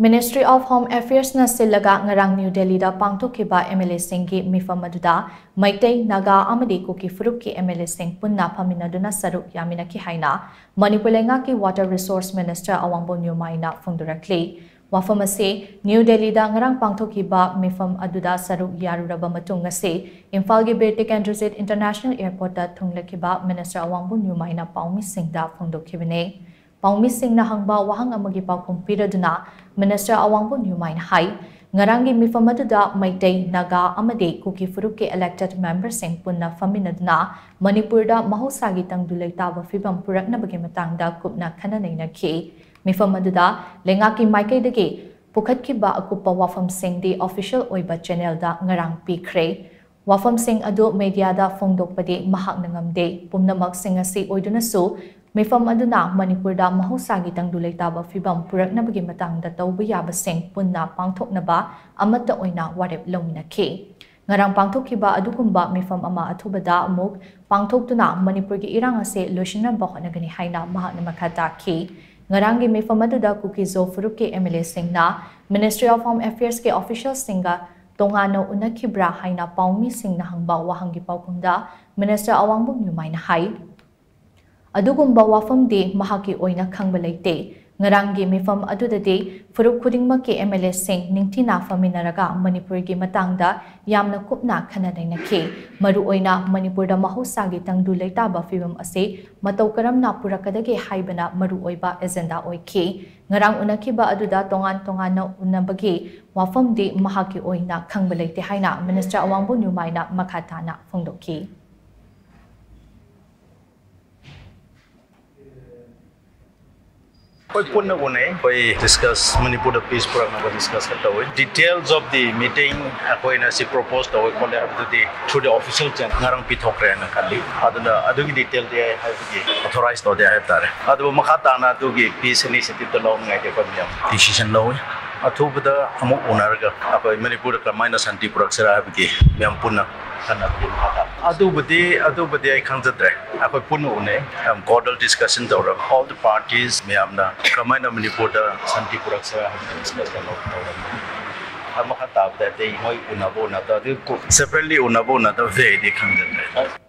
Ministry of Home Affairs na silaga Ngarang New Delhi da pangthokkhiba MLA singgi meepham aduda Meitei Naga Amadi Kuki Phurup ki MLA sing Punna Phaminnaduna Saruk Yaminnakhi haina Manipuri ki Water Resource Minister Awangbow Newmai na phongdorakli wafam ase New Delhi da ngarang pangthokkhiba meepham aduda Saruk yaruraba matung ase Imphal gi Birtik Andrews International Airport da thunglakhiba Minister Awangbow Newmai na paumi sing da phongdokkhibane Paumi sing na hangba wahang amagi pakum piraduna Minister Awangbow Newmai hai ngarangi meepham aduda Meitei Naga Amadi Kuki Phurup ke elected member sing Punna Phaminnaduna Manipur da mahosagi tangdulai taba fibam purakna bagi matangda kupna khananainakhi meepham aduda lengaki Meitei dagi pukhatkhiba akupa wafam sing di official oiba channel da ngarang pikre wafam sing adu media da phongdokpadi mahak nangamde pumnamak sing asi oiduna su meepham aduna Manipur da mahosagi tangdulai taba fibam puraknabagi matangda tawba yaba sing punna pangthoknaba amata oina warep lawminakhi ngarang pangthokkhiba adukumba meepham ama athubada amuk pangthoktuna Manipur gi irang ase loishinaba honagani haina mahakna makhatakhi ngarangi meepham aduda Kuki Phurup ke MLA singna Ministry of Home Affairs ke official singa tongano unakhibra haina paumi sing na hangba wahangi paukumda Minister Awangbow Newmai hai Adugumba wafam de mahaki oina khangba leite ngarangi meepham adudade Phurup khudingma ke MLA sing ningthina faminaraga Manipur gi matangda yamna kupna khanadainakhi maru oina Manipur da mahosagi tangdu leitaba fibam ase matau karamna purakadage haibana maru oiba agenda oikhi ngarang unakhiba aduda tongan na unabagi wafam de mahaki oina khangba leite haina Minister Awangbow Newmai na makhatana phongdokhi We discuss Manipur the peace program. We discuss details of the meeting. We proposed through the official channel. Ngarang pithokre na kali. Adu detail they have authorized or they have done. Adu makata na adu peace initiative the law ngai ke decision law. Athubada amu unarga. Apa Manipur ka minus anti production have ke meampunna kana pilhata. Adu bade I can't say. Apa pun une cordial discussion dora. All the parties meamna kamaina Manipur da anti production have discussed makata that they hoi unabo na separately unabo na the way they can't say.